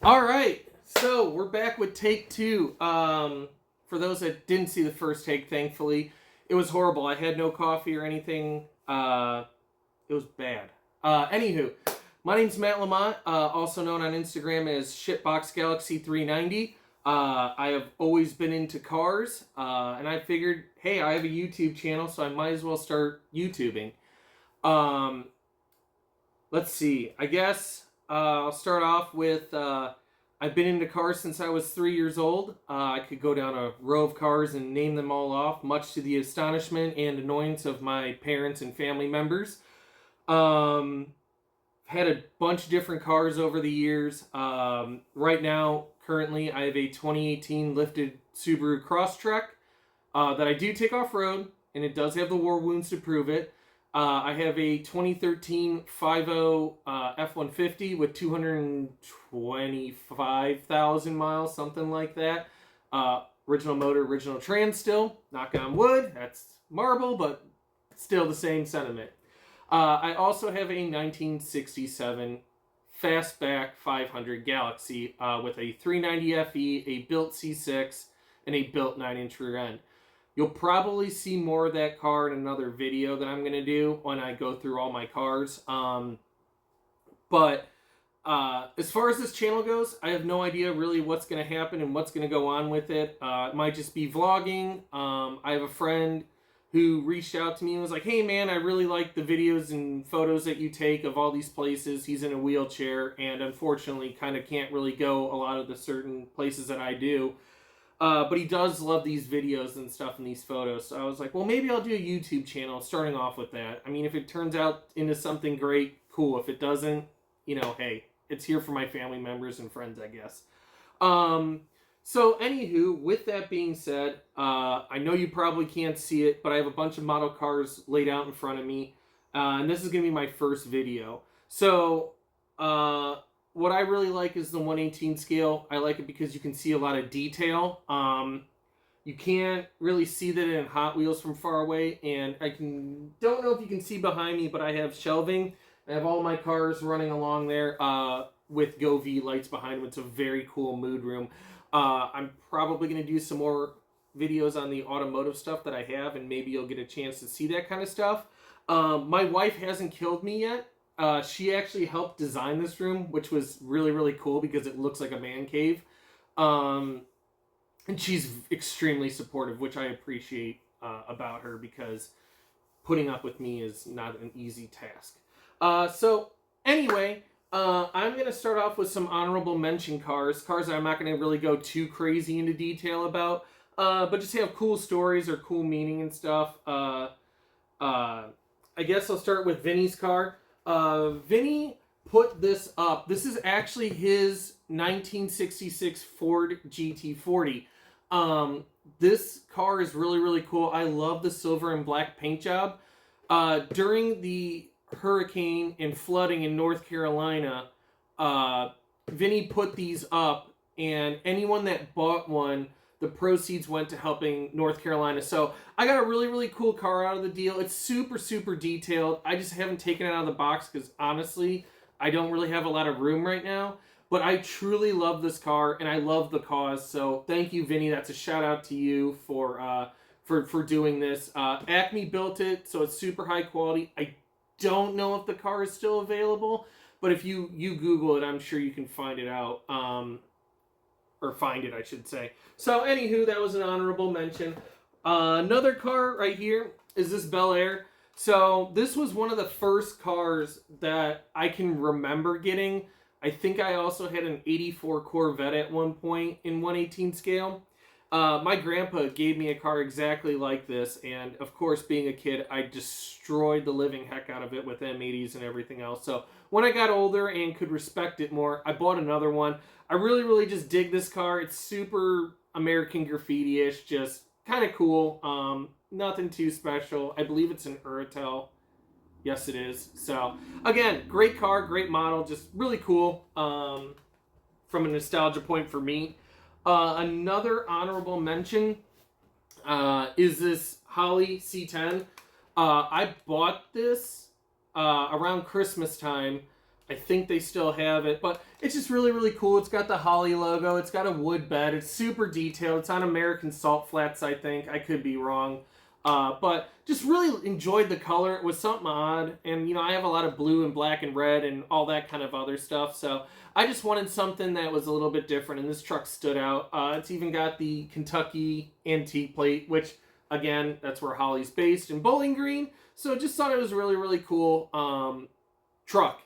All right, so we're back with take two. For those that didn't see the first take, thankfully, it was horrible. I had no coffee or anything. It was bad. Anywho, my name's Matt Lamont, also known on Instagram as ShitboxGalaxy390. I have always been into cars, and I figured, hey, I have a YouTube channel, so I might as well start YouTubing. Um, let's see. I guess I'll start off with I've been into cars since I was 3 years old. I could go down a row of cars and name them all off, much to the astonishment and annoyance of my parents and family members. Um, had a bunch of different cars over the years. Right now, currently, I have a 2018 lifted Subaru Crosstrek that I do take off road, and it does have the war wounds to prove it. I have a 2013 50 F-150 with 225,000 miles, something like that. Original motor, original trans still. Knock on wood. That's marble, but still the same sentiment. I also have a 1967 Fastback 500 Galaxy with a 390 FE, a built C6, and a built 9-inch rear end. You'll probably see more of that car in another video that I'm going to do when I go through all my cars. But as far as this channel goes, I have no idea really what's going to happen and what's going to go on with it. It might just be vlogging. I have a friend who reached out to me and was like, hey man, I really like the videos and photos that you take of all these places. He's in a wheelchair and unfortunately kind of can't really go a lot of the certain places that I do. But he does love these videos and stuff and these photos. So I was like, well, maybe I'll do a YouTube channel starting off with that. I mean, if it turns out into something great, cool. If it doesn't, hey, it's here for my family members and friends, I guess. So anywho, with that being said, I know you probably can't see it, but I have a bunch of model cars laid out in front of me. And this is going to be my first video. So, what I really like is the 1/18 scale. I like it because you can see a lot of detail. You can't really see that in Hot Wheels from far away, and don't know if you can see behind me, but I have shelving. I have all my cars running along there with GoV lights behind them. It's a very cool mood room. I'm probably going to do some more videos on the automotive stuff that I have, and maybe you'll get a chance to see that kind of stuff. My wife hasn't killed me yet. She actually helped design this room, which was really, really cool because it looks like a man cave. And she's extremely supportive, which I appreciate about her because putting up with me is not an easy task. So anyway, I'm going to start off with some honorable mention cars I'm not going to really go too crazy into detail about, but just have cool stories or cool meaning and stuff. I guess I'll start with Vinny's car. Vinny put this up. This is actually his 1966 Ford GT40. This car is really, really cool. I love the silver and black paint job. During the hurricane and flooding in North Carolina, Vinny put these up, and anyone that bought one, the proceeds went to helping North Carolina. So I got a really, really cool car out of the deal. It's super, super detailed. I just haven't taken it out of the box because honestly, I don't really have a lot of room right now. But I truly love this car and I love the cause. So thank you, Vinny. That's a shout out to you for doing this. Acme built it, so it's super high quality. I don't know if the car is still available, but if you Google it, I'm sure you can find it out. Or find it, I should say. So, anywho, that was an honorable mention. Another car right here is this Bel Air. So, this was one of the first cars that I can remember getting. I think I also had an 84 Corvette at one point in 1/18 scale. My grandpa gave me a car exactly like this, and of course, being a kid, I destroyed the living heck out of it with M80s and everything else. So when I got older and could respect it more, I bought another one. I really, really just dig this car. It's super American Graffiti-ish, just kind of cool. Nothing too special. I believe it's an Uratel. Yes, it is. So, again, great car, great model, just really cool from a nostalgia point for me. Another honorable mention is this Holley C10. I bought this around Christmas time I think they still have it, but it's just really, really cool. It's got the Holley logo. It's got a wood bed. It's super detailed. It's on American Salt Flats, I think. I could be wrong. But just really enjoyed the color. It was something odd. And, you know, I have a lot of blue and black and red and all that kind of other stuff. So I just wanted something that was a little bit different. And this truck stood out. It's even got the Kentucky antique plate, which, again, that's where Holley's based in Bowling Green. So just thought it was really, really cool truck.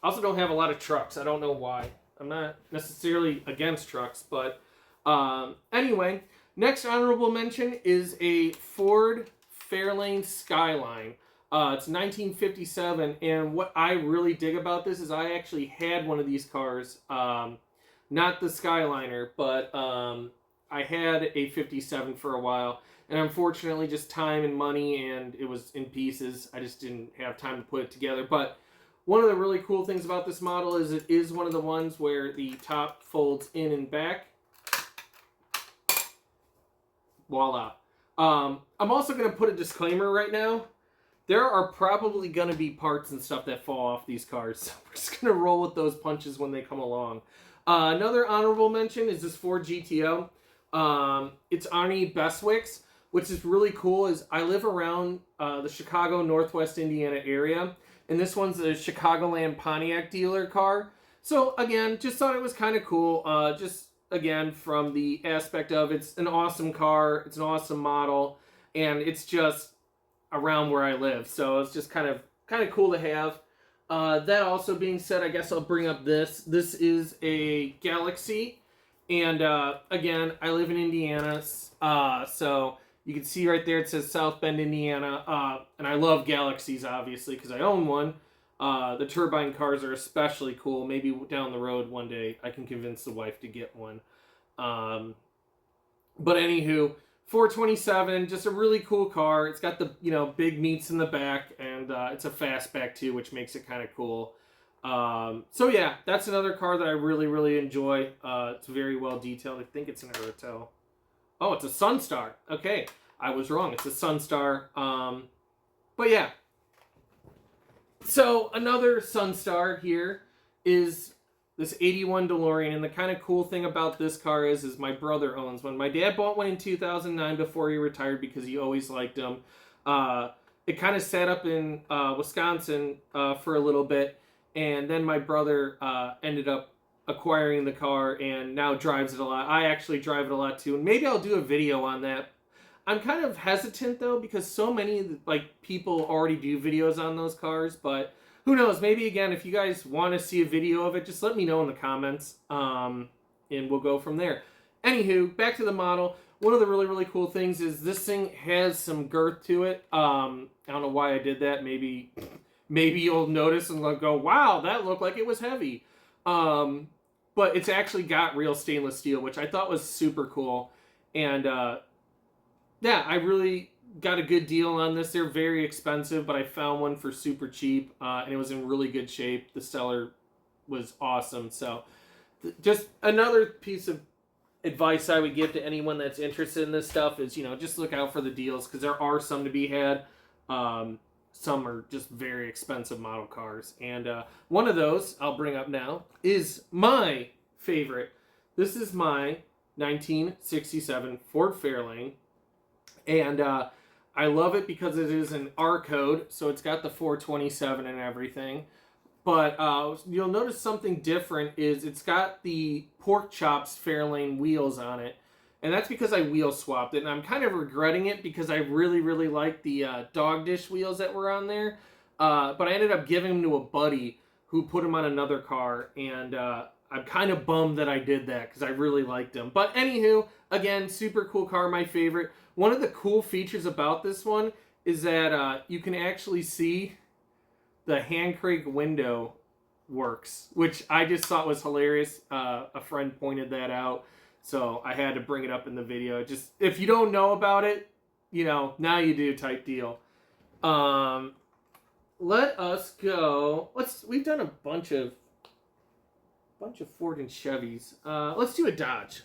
I also don't have a lot of trucks. I don't know why. I'm not necessarily against trucks, but anyway, next honorable mention is a Ford Fairlane Skyline. It's 1957, and what I really dig about this is I actually had one of these cars, not the Skyliner, but I had a 57 for a while, and unfortunately just time and money, and it was in pieces. I just didn't have time to put it together, but one of the really cool things about this model is it is one of the ones where the top folds in and back. Voila. I'm also going to put a disclaimer right now. There are probably going to be parts and stuff that fall off these cars. So we're just going to roll with those punches when they come along. Another honorable mention is this Ford GTO. It's Arnie Bestwick's, which is really cool. Is I live around the Chicago, Northwest Indiana area. And this one's a Chicagoland Pontiac dealer car. So, again, just thought it was kind of cool. Just, again, from the aspect of it's an awesome car. It's an awesome model. And it's just around where I live. So, it's just kind of cool to have. That also being said, I guess I'll bring up this. This is a Galaxy. And, again, I live in Indiana. So you can see right there it says South Bend, Indiana. And I love Galaxies, obviously, because I own one. The turbine cars are especially cool. Maybe down the road one day I can convince the wife to get one. But anywho, 427, just a really cool car. It's got the, you know, big meats in the back, and it's a fastback too, which makes it kind of cool. So yeah, that's another car that I really, really enjoy. It's very well detailed. I think it's an Aratel. Oh, it's a Sunstar. Okay, I was wrong. It's a Sunstar. But yeah. So another Sunstar here is this 81 DeLorean. And the kind of cool thing about this car is my brother owns one. My dad bought one in 2009 before he retired because he always liked them. It kind of sat up in Wisconsin for a little bit. And then my brother ended up acquiring the car and now drives it a lot. I actually drive it a lot too, and maybe I'll do a video on that. I'm kind of hesitant though because so many people already do videos on those cars, but who knows? Maybe again, if you guys want to see a video of it, just let me know in the comments, and we'll go from there. Anywho, back to the model. One of the really, really cool things is this thing has some girth to it. I don't know why I did that. Maybe you'll notice and go, wow, that looked like it was heavy. But it's actually got real stainless steel, which I thought was super cool. And yeah, I really got a good deal on this. They're very expensive, but I found one for super cheap, and it was in really good shape. The seller was awesome. So just another piece of advice I would give to anyone that's interested in this stuff is, you know, just look out for the deals because there are some to be had. Some are just very expensive model cars. And one of those I'll bring up now is my favorite. This is my 1967 Ford Fairlane. And I love it because it is an R code. So it's got the 427 and everything. But you'll notice something different is it's got the Pork Chops Fairlane wheels on it. And that's because I wheel swapped it. And I'm kind of regretting it because I really, really like the dog dish wheels that were on there. But I ended up giving them to a buddy who put them on another car. And I'm kind of bummed that I did that because I really liked them. But anywho, again, super cool car, my favorite. One of the cool features about this one is that you can actually see the hand crank window works, which I just thought was hilarious. A friend pointed that out. So I had to bring it up in the video. Just if you don't know about it, you know, now you do type deal. Let us go. We've done a bunch of Ford and Chevys. Let's do a Dodge.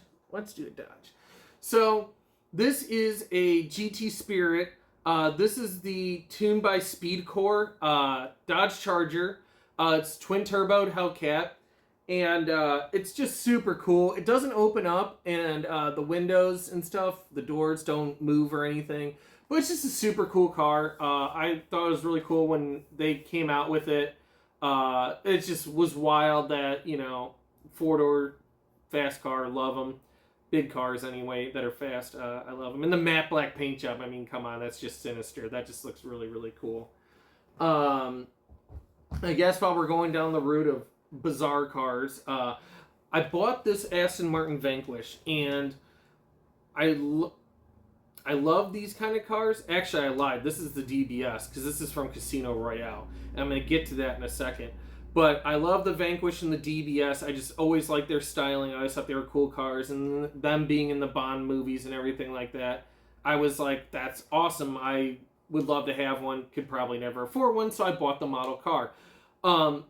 So this is a GT Spirit. This is the tuned by Speedcore Dodge Charger. It's twin turboed Hellcat, and it's just super cool. It doesn't open up, and the windows and stuff, the doors don't move or anything. But it's just a super cool car. I thought it was really cool when they came out with it. It just was wild that, you know, four-door fast car, love them. Big cars anyway that are fast, I love them. And the matte black paint job, I mean, come on, that's just sinister. That just looks really, really cool. I guess while we're going down the route of bizarre cars, I bought this Aston Martin Vanquish, and I love these kind of cars. Actually, I lied. This is the DBS, because this is from Casino Royale. And I'm going to get to that in a second. But I love the Vanquish and the DBS. I just always liked their styling. I always thought they were cool cars. And them being in the Bond movies and everything like that, I was like, that's awesome. I would love to have one. Could probably never afford one, so I bought the model car. I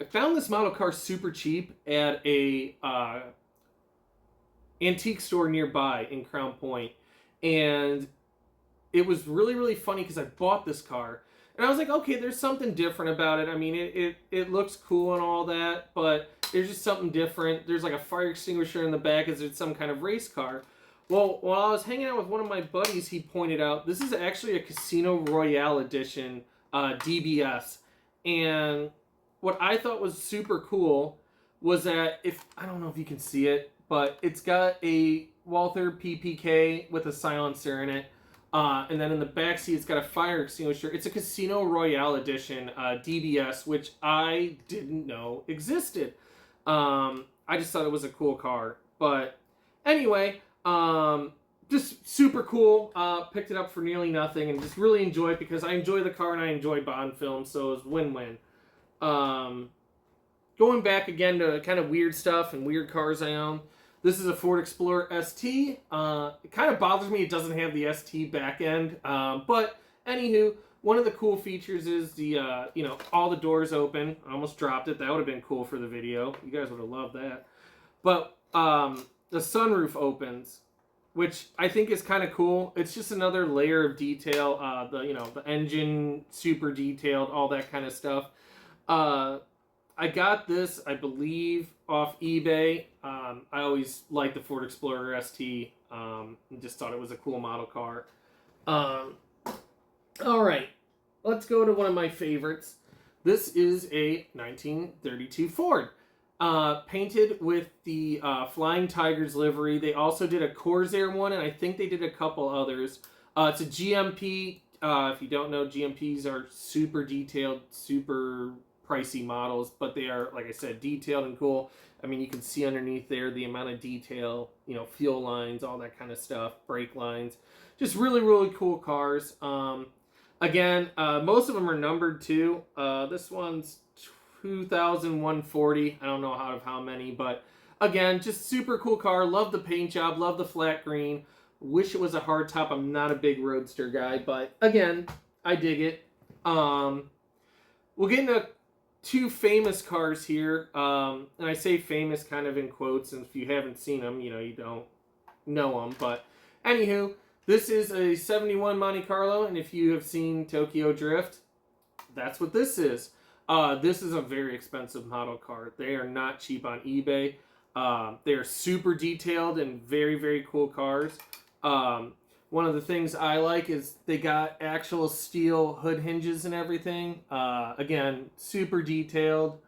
found this model car super cheap at a antique store nearby in Crown Point. And it was really, really funny because I bought this car. And I was like, okay, there's something different about it. I mean, it looks cool and all that, but there's just something different. There's like a fire extinguisher in the back as it's some kind of race car. Well, while I was hanging out with one of my buddies, he pointed out this is actually a Casino Royale edition DBS. And what I thought was super cool was that I don't know if you can see it, but it's got a Walther PPK with a silencer in it. And then in the back seat, it's got a fire extinguisher. It's a Casino Royale edition DBS, which I didn't know existed. I just thought it was a cool car. But anyway, just super cool. Picked it up for nearly nothing and just really enjoy it because I enjoy the car and I enjoy Bond films, so it was win-win. Going back again to kind of weird stuff and weird cars I own. This is a Ford Explorer ST. It kind of bothers me it doesn't have the ST back end. But anywho, one of the cool features is the, all the doors open. I almost dropped it. That would have been cool for the video. You guys would have loved that. But the sunroof opens, which I think is kind of cool. It's just another layer of detail. The engine super detailed, all that kind of stuff. I got this, I believe, off eBay. I always liked the Ford Explorer ST. And just thought it was a cool model car. All right, let's go to one of my favorites. This is a 1932 Ford. Painted with the Flying Tigers livery. They also did a Corsair one, and I think they did a couple others. It's a GMP. If you don't know, GMPs are super detailed, super pricey models, but they are, like I said, detailed and cool. I mean, you can see underneath there the amount of detail, fuel lines, all that kind of stuff, brake lines. Just really, really cool cars. Again, most of them are numbered too. This one's 2,140. I don't know out of how many, but again, just super cool car. Love the paint job, love the flat green. Wish it was a hardtop. I'm not a big roadster guy, but again, I dig it. We'll get into two famous cars here, and I say famous kind of in quotes, and if you haven't seen them, you don't know them, but anywho, this is a 71 Monte Carlo, and if you have seen Tokyo Drift, that's what this is. This is a very expensive model car. They are not cheap on eBay. They are super detailed and very, very cool cars. One of the things I like is they got actual steel hood hinges and everything. Again, super detailed.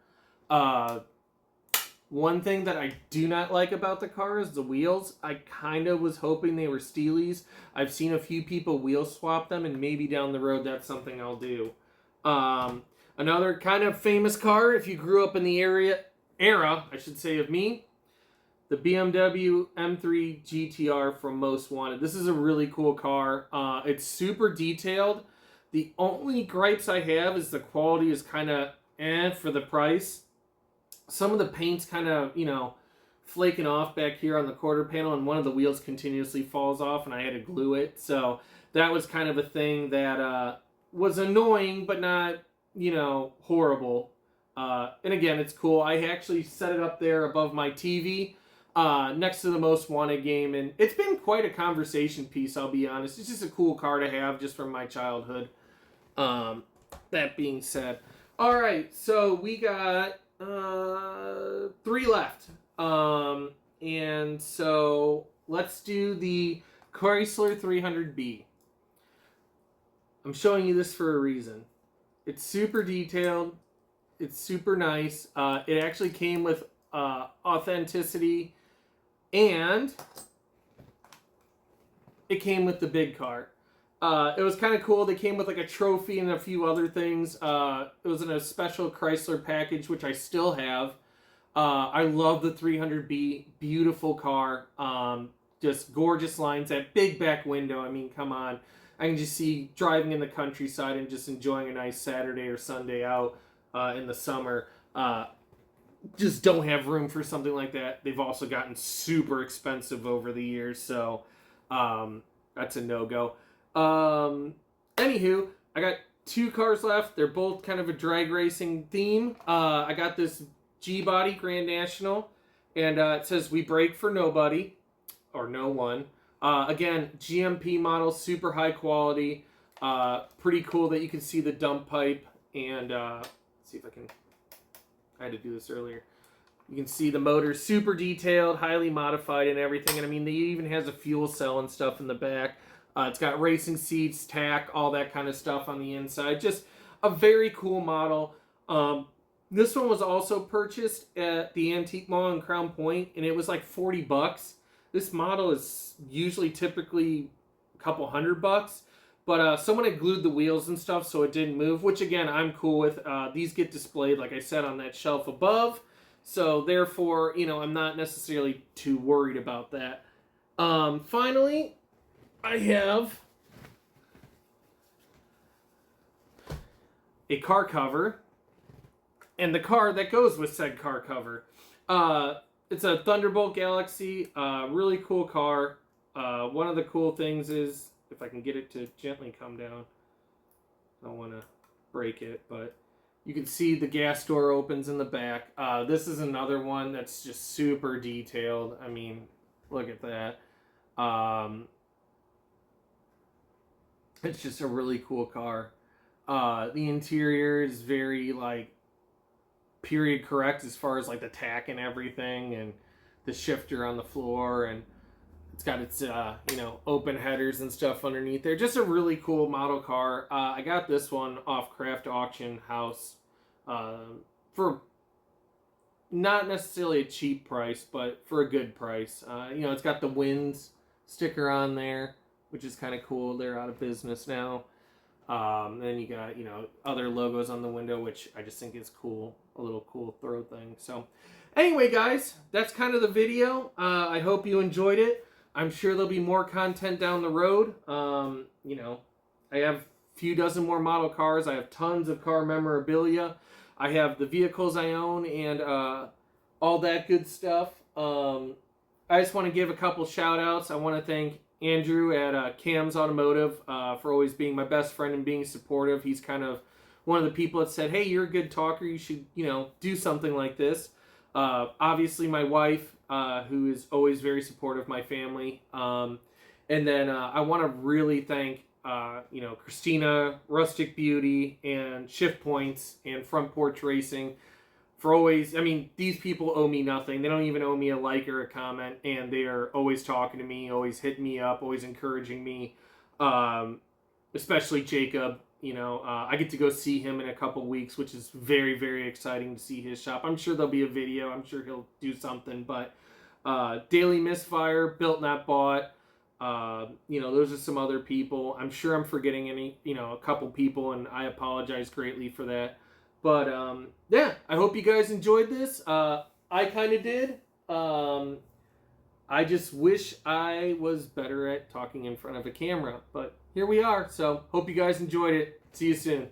One thing that I do not like about the car is the wheels. I kind of was hoping they were Steelies. I've seen a few people wheel swap them, and maybe down the road that's something I'll do. Another kind of famous car, if you grew up in the era, I should say, of me, the BMW M3 GTR from Most Wanted. This is a really cool car. It's super detailed. The only gripes I have is the quality is kind of for the price. Some of the paint's kind of, flaking off back here on the quarter panel, and one of the wheels continuously falls off, and I had to glue it. So that was kind of a thing that was annoying, but not, horrible. And again, it's cool. I actually set it up there above my TV. Next to the Most Wanted game, and it's been quite a conversation piece, I'll be honest. It's just a cool car to have just from my childhood. That being said, All right, so we got 3 left. And so let's do the Chrysler 300B. I'm showing you this for a reason. It's super detailed. It's super nice. It actually came with authenticity, and it came with the big car. It was kind of cool. They came with like a trophy and a few other things. It was in a special Chrysler package, which I still have. I love the 300B. Beautiful car. Just gorgeous lines. That big back window. I mean, come on. I can just see driving in the countryside and just enjoying a nice Saturday or Sunday out in the summer. Just don't have room for something like that. They've also gotten super expensive over the years, so that's a no-go. Anywho, I got 2 cars left. They're both kind of a drag racing theme. I got this G-Body Grand National, and it says, "We brake for nobody," or no one. Again, GMP model, super high quality. Pretty cool that you can see the dump pipe, and let's see if I can... I had to do this earlier. You can see the motor super detailed, highly modified and everything. And I mean, it even has a fuel cell and stuff in the back. It's got racing seats, tack, all that kind of stuff on the inside. Just a very cool model. This one was also purchased at the Antique Mall in Crown Point, and it was like $40. This model is usually typically a couple $100. But someone had glued the wheels and stuff so it didn't move, which again, I'm cool with. These get displayed, like I said, on that shelf above. So therefore, you know, I'm not necessarily too worried about that. Finally, I have a car cover. And the car that goes with said car cover. It's a Thunderbolt Galaxy. Really cool car. One of the cool things is, if I can get it to gently come down. I don't want to break it, but you can see the gas door opens in the back. This is another one that's just super detailed. I mean, look at that. It's just a really cool car. The interior is very, like, period correct as far as, like, the tack and everything, and the shifter on the floor, and it's got its, you know, open headers and stuff underneath there. Just a really cool model car. I got this one off Craft Auction House for not necessarily a cheap price, but for a good price. You know, it's got the Wins sticker on there, which is kind of cool. They're out of business now. Then you got, you know, other logos on the window, which I just think is cool. A little cool throw thing. So anyway, guys, that's kind of the video. I hope you enjoyed it. I'm sure there'll be more content down the road. You know, I have a few dozen more model cars. I have tons of car memorabilia. I have the vehicles I own and all that good stuff. I just want to give a couple shout outs. I want to thank Andrew at Cam's Automotive for always being my best friend and being supportive. He's kind of one of the people that said, "Hey, you're a good talker. You should, you know, do something like this." Obviously, my wife, who is always very supportive of my family. And then I want to really thank, you know, Christina, Rustic Beauty, and Shift Points, and Front Porch Racing for always, I mean, these people owe me nothing. They don't even owe me a like or a comment, and they are always talking to me, always hitting me up, always encouraging me, especially Jacob. You know, I get to go see him in a couple weeks, which is very, very exciting to see his shop. I'm sure there'll be a video. I'm sure he'll do something. But Daily Misfire, Built Not Bought, you know, those are some other people. I'm sure I'm forgetting a couple people, and I apologize greatly for that. But, yeah, I hope you guys enjoyed this. I kind of did. I just wish I was better at talking in front of a camera. But here we are. So, hope you guys enjoyed it. See you soon.